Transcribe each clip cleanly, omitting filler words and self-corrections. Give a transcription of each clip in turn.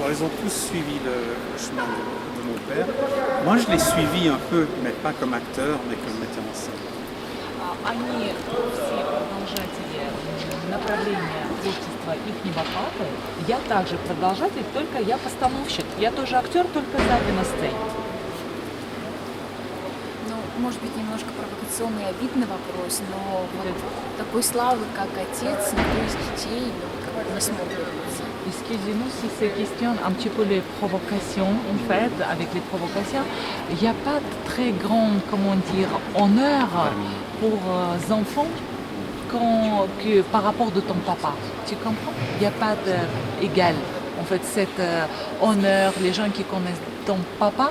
Bon, ils ont tous suivi le chemin de mon père. Moi, je l'ai suivi un peu, mais pas comme acteur, mais comme metteur en scène. Они все продолжатели направления творчества ихнего папы. Я также продолжатель, только я постановщик. Я тоже актер, только сзади на сцене. Ну, может быть, немножко провокационный и обидный вопрос, но вот такой славы, как отец, никто из детей как бы не смог добиться. Excusez-nous si ces questions un petit peu les provocations, en fait, avec les provocations, il n'y a pas de très grand, comment dire, honneur pour les enfants que par rapport de ton papa. Tu comprends? Il n'y a pas d'égal. En fait, cet honneur, les gens qui connaissent ton papa,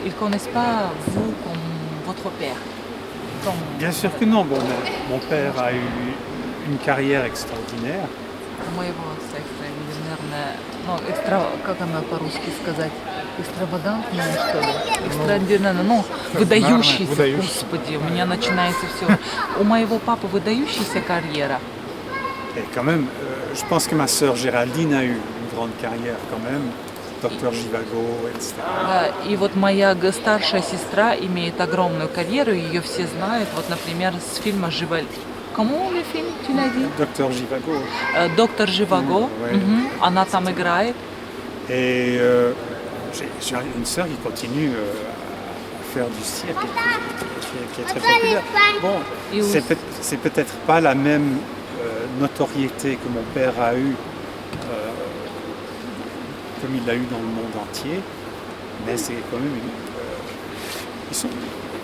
ils ne connaissent pas vous comme votre père. Bien sûr que non. Bon, mon père a eu une carrière extraordinaire. Моего секса, наверное, ну, как она по-русски сказать, экстравагантная, что ли? Экстраординарно, ну, выдающийся, господи, у меня начинается все. У моего папы выдающаяся карьера. Et quand même, je pense que ma sœur Géraldine a eu une grande carrière quand même, Docteur Живаго, etc. И вот моя старшая сестра имеет огромную карьеру, ее все знают, вот, например, с фильма «Живаго». Comment le film, tu l'as dit? Docteur Живаго. Доктор Живаго. Ouais. Она там играет. Et j'ai une sœur qui continue à faire du cirque, qui est très populaire. Bon, c'est peut-être pas la même notoriété que mon père a eue, comme il l'a eu dans le monde entier, mais c'est quand même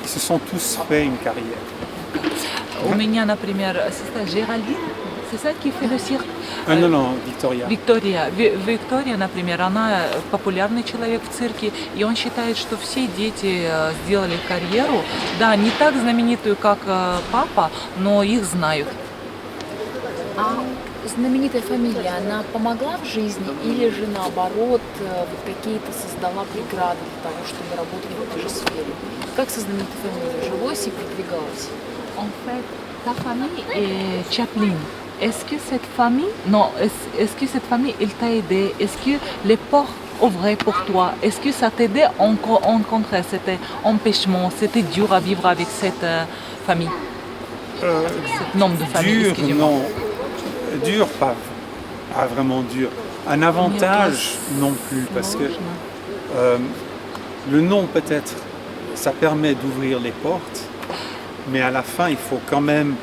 ils se sont tous fait une carrière. У меня, например, сестра Жеральдин, c'est ça qui fait le cirque? Non, Victoria. Виктория, например, она популярный человек в цирке, и он считает, что все дети сделали карьеру, да, не так знаменитую, как папа, но их знают. А знаменитая фамилия, она помогла в жизни или же наоборот вот какие-то создала преграды для того, чтобы работать в этой же сфере? Как со знаменитой фамилией жилось и продвигалось? En fait, ta famille est Chaplin. Est-ce que cette famille, non, est-ce que cette famille, elle t'a aidé? Est-ce que les portes ouvraient pour toi? Est-ce que ça t'aidait en contre cet empêchement? C'était dur à vivre avec cette famille? Ce nombre de familles, excusez-moi. Non. Dur, pas vraiment dur. Un avantage non plus, parce que le nom peut-être, ça permet d'ouvrir les portes, mais à la fin, il faut quand même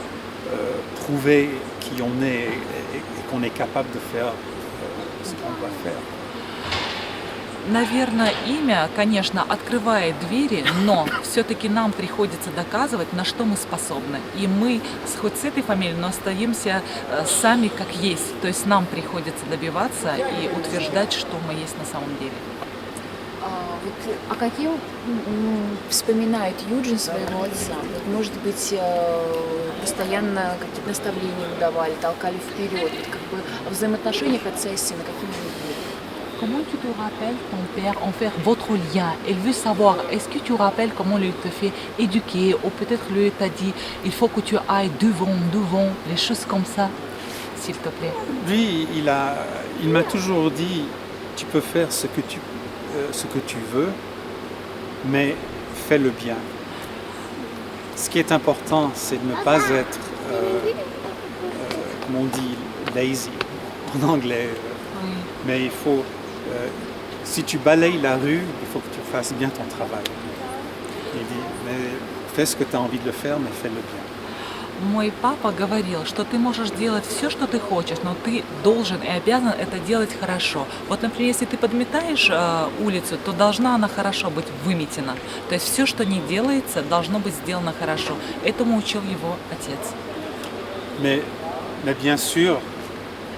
prouver qui on est et qu'on est capable de faire ce qu'on doit faire. Наверное, имя, конечно, открывает двери, но все-таки нам приходится доказывать, на что мы способны. И мы, хоть с этой фамилией, но остаемся сами как есть. То есть нам приходится добиваться и утверждать, что мы есть на самом деле. А каким вспоминает Юджин своего отца? Вот, может быть, постоянно какие-то наставления ему давали, толкали вперед. Вот, как бы о взаимоотношениях отца и сына, какими они были? Comment tu te rappelles ton père, en fait, votre lien? Elle veut savoir, est-ce que tu rappelles comment lui te fait éduquer, ou peut-être lui t'a dit, il faut que tu ailles devant, les choses comme ça, s'il te plaît. Lui, il m'a toujours dit, tu peux faire ce que tu veux, mais fais-le bien. Ce qui est important, c'est de ne pas être, comme on dit, lazy en anglais. Oui. Mais il faut, si tu balayes la rue, il faut que tu fasses bien ton travail. Il dit, mais fais ce que tu as envie de le faire, mais fais-le bien. Мой папа говорил, что ты можешь делать все, что ты хочешь, но ты должен и обязан это делать хорошо. Вот, например, если ты подметаешь улицу, то должна она хорошо быть выметена. То есть все, что не делается, должно быть сделано хорошо. Этому учил его отец. Mais bien sûr,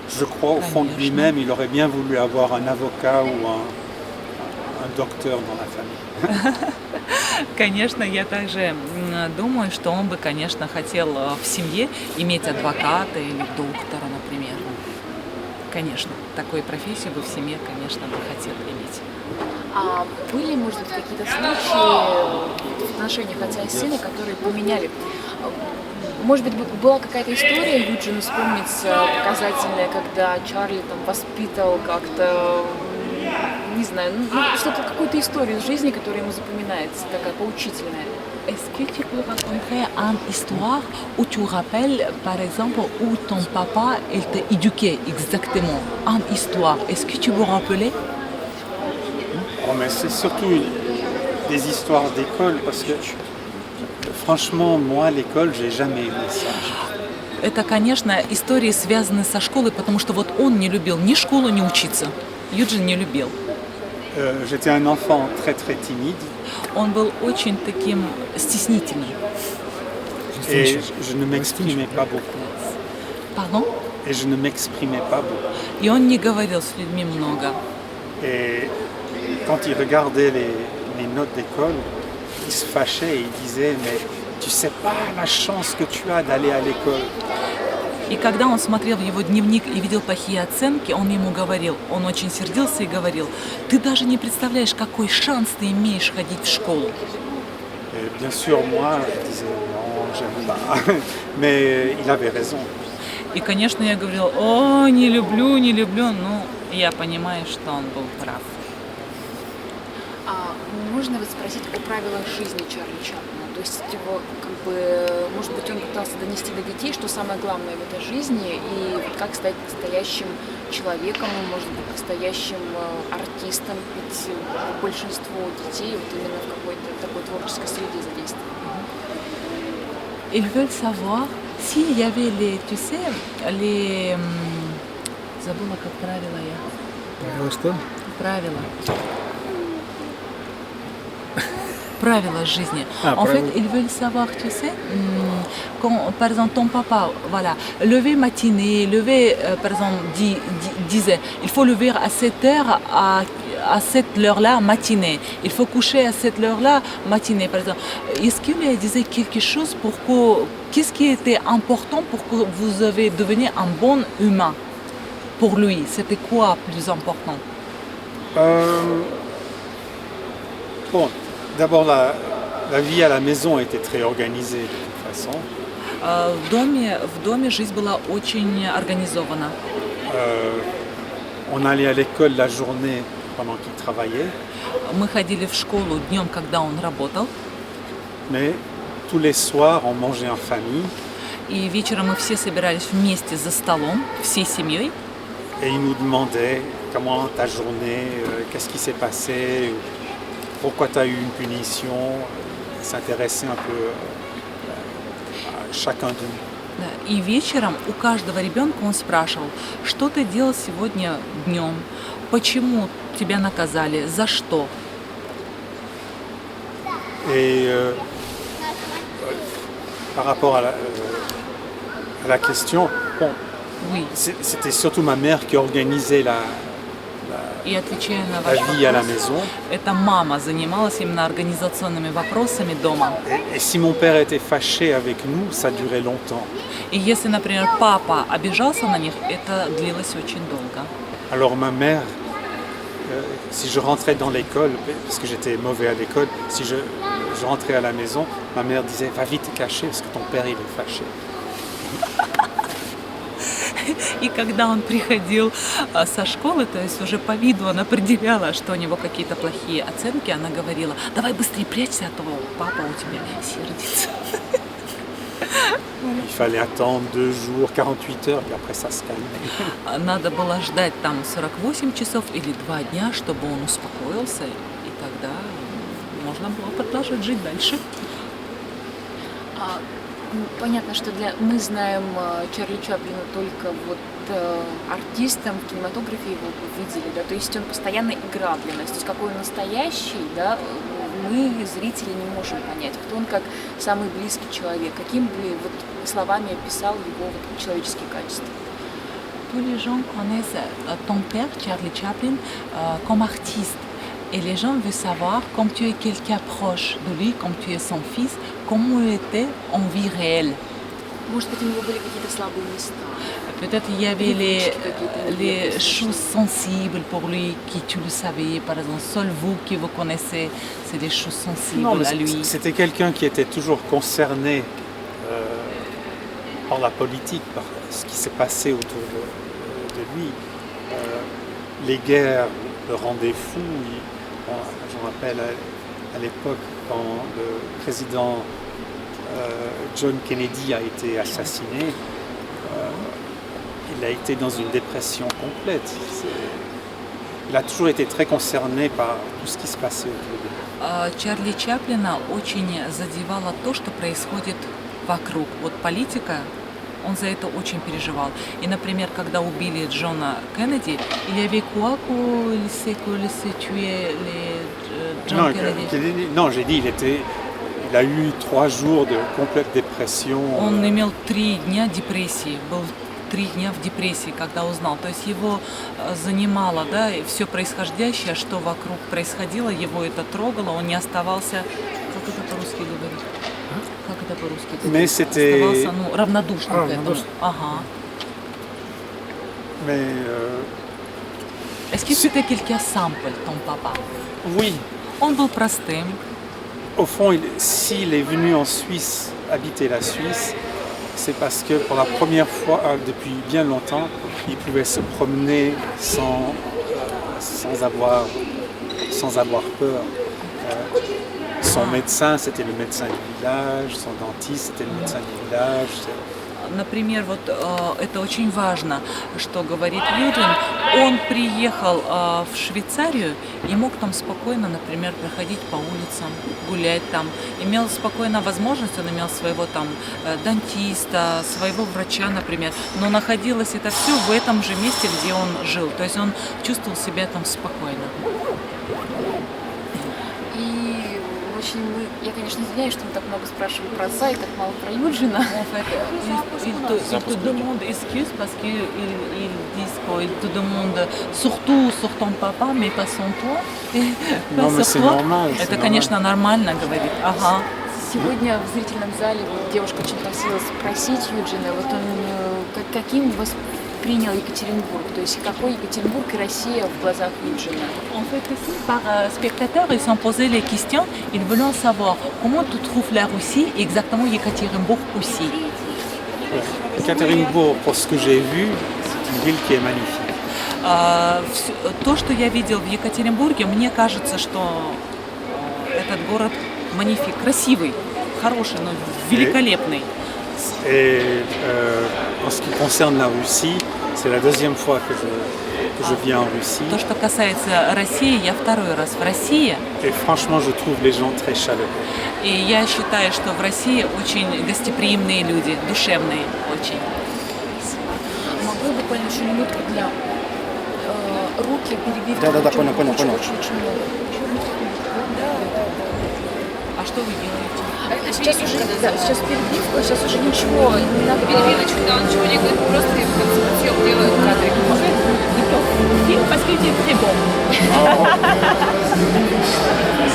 je crois au fond de lui-même, il aurait bien voulu avoir un avocat ou un docteur dans la famille. Конечно, я также думаю, что он бы, конечно, хотел в семье иметь адвоката или доктора, например. Конечно, такую профессию бы в семье, конечно, бы хотел иметь. А были, может быть, какие-то случаи в отношениях отца и сына, которые поменяли? Может быть, была какая-то история, Юджину вспомнится, показательная, когда Чарли там воспитывал как-то не знаю, что-то, какую-то историю из жизни, которая ему запоминается, такая поучительная. Est-ce que tu peux raconter une histoire où tu rappelles, par exemple, où ton papa il t'a éduqué exactement? Une histoire. Est-ce que tu peux rappeler? Oh, mais c'est surtout des histoires d'école parce que franchement, moi, l'école, j'ai jamais aimé ça. Это, конечно, истории, связанные со школой, потому что вот он не любил ни школу, ни учиться. Юджин не любил. J'étais un enfant très très timide. Он был очень таким стеснительным. Et je ne m'exprimais pas beaucoup. Pardon? Et je ne m'exprimais pas beaucoup. И он не говорил с людьми много. Et quand il regardait les notes d'école, il se fâchait et il disait « Mais tu sais pas la chance que tu as d'aller à l'école ». И когда он смотрел в его дневник и видел плохие оценки, он ему говорил, он очень сердился и говорил, ты даже не представляешь, какой шанс ты имеешь ходить в школу. Et bien sûr, moi, je disais « Non, j'aime pas ». Mais il avait raison. И, конечно, я говорил, о, не люблю, но я понимаю, что он был прав. Можно вот спросить о правилах жизни Чарли Чаплина? То есть его, как бы, может быть, он пытался донести до детей, что самое главное в этой жизни, и вот как стать настоящим человеком, может быть, настоящим артистом, ведь большинство детей вот именно в какой-то такой творческой среде задействованы. Ils veulent savoir s'il y avait les, tu sais, les... Забыла, как правила я. Правила что? Правила. Правила жизни. En правила. fait, ils veulent savoir, tu sais, quand, par exemple, ton papa, voilà, lever matinée, lever, par exemple, disait, il faut lever à 7 heures, à cette heure-là, matinée. Il faut coucher à cette heure-là, matinée, par exemple. Est-ce qu'il lui disait quelque chose pour que, qu'est-ce qui était important pour que vous avez devenu un bon humain? Pour lui, c'était quoi plus important? Bon, d'abord, la vie à la maison était très organisée de toute façon. В доме жизнь была очень организована. On allait à l'école la journée pendant qu'il travaillait, Мы ходили в школу днем, когда он работал, mais tous les soirs, on mangeait en famille и вечером мы все собирались вместе за столом, всей семьей, et il nous demandait comment ta journée, qu'est-ce qui s'est passé, pourquoi tu as eu une punition. Il s'intéressait un peu à chacun de nous. Да, и вечером у каждого ребенка он спрашивал, что ты делал сегодня днем, почему тебя наказали, за что. Et par rapport à la question, bon, Oui. c'était surtout ma mère qui organisait И отвечая на la ваш vie à la вопрос, maison. это мама занималась именно организационными вопросами дома. Et si mon père était fâché avec nous, ça durait longtemps. И если, например, папа обижался на них, это длилось очень долго. Alors ma mère, si je rentrais dans l'école, parce que j'étais mauvais à l'école, si je rentrais à la maison, ma mère disait « Va vite te cacher parce que ton père il est fâché ». И когда он приходил со школы, то есть уже по виду она определяла, что у него какие-то плохие оценки, она говорила, давай быстрее прячься, а то папа у тебя сердится. Il fallait attendre 2 jours, 48 heures, puis après ça se calmait. Надо было ждать там 48 часов или 2 дня, чтобы он успокоился, и тогда можно было продолжать жить дальше. Понятно, что мы знаем Чарли Чаплина только вот артистом, в кинематографе его видели, да, то есть он постоянно играл для нас, то есть какой он настоящий, да, мы, зрители, не можем понять, кто он как самый близкий человек, каким бы вот словами описал его вот человеческие качества. Tous les gens connaissent ton père, Charlie Chaplin, comme artiste. Et les gens veulent savoir, comme tu es quelqu'un proche de lui, comme tu es son fils, comment il était en vie réelle. Может быть, у него были какие-то слабые места? Peut-être il y avait les choses sensibles pour lui, qui tu le savais, par exemple, seul vous qui vous connaissez, c'est des choses sensibles Non, mais à lui. c'était quelqu'un qui était toujours concerné par la politique, par ce qui s'est passé autour de lui. Les guerres le rendez-vous. Je me rappelle à l'époque quand le président John Kennedy a été assassiné, il a été dans une dépression complète. Il a toujours été très concerné par tout ce qui se passait autour de lui. Чарли Чаплина очень задевало то, что происходит вокруг. Вот политика, он за это очень переживал. И, например, когда убили Джона Кеннеди, il y avait quoi que laissé tuer John Kennedy? Non, j'ai dit, il a eu 3 jours de complète dépression. Он имел 3 дня депрессии, был 3 дня в депрессии, когда узнал. То есть его занимало, да, все происходящее, что вокруг происходило, его это трогало, он не оставался, как это по-русски говорить? Как это по-русски говорить? Оставался, равнодушным к этому. Ага. Est-ce que c'était quelqu'un simple, ton papa? Oui. Он был простым. Au fond, s'il est venu en Suisse, habiter la Suisse, c'est parce que pour la première fois depuis bien longtemps, il pouvait se promener sans avoir peur. Son médecin, c'était le médecin du village, son dentiste, c'était le médecin du village. Например, вот это очень важно, что говорит Юрин. Он приехал в Швейцарию и мог там спокойно, например, проходить по улицам, гулять там. Имел спокойно возможность, он имел своего там дантиста, своего врача, например. Но находилось это все в этом же месте, где он жил. То есть он чувствовал себя там спокойно. Я, конечно, извиняюсь, что мы так много спрашиваем про отца и так мало про Юджина. Il te demande excuse parce qu'ils disent qu'ils te demandent surtout sur ton papa, mais pas sur toi. Non, mais c'est normal. Это, конечно, нормально, говорит. Ага. Сегодня в зрительном зале девушка очень просила спросить Юджина, вот он каким воспринял Екатеринбург, то есть какой Екатеринбург и Россия в глазах Юджина. En fait, ici, par spectateurs, ils sont posés les questions, ils veulent savoir comment tu trouves la Russie et exactement Екатеринбург aussi. Екатеринбург, pour ce que j'ai vu, c'est une ville qui est magnifique. То, что я видел в Екатеринбурге, мне кажется, что этот город magnifique, красивый, хороший, но великолепный. Et en ce qui concerne la Russie, c'est la deuxième fois que je viens en Russie. То, что касается России, я второй раз в России. Et franchement, je trouve les gens très chaleureux. И я считаю, что в России очень гостеприимные люди, душевные очень. Могу я буквально еще минутку для руки перебивки? Да, понял. Очень много. А что вы делаете? Сейчас уже, да, сейчас перебивка, сейчас уже ничего, не надо перебивочку, да, он ничего не говорит, просто съем делают кадры. Фильм, parce qu'il était très bon.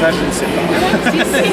Ça, je ne sais pas. Si, si.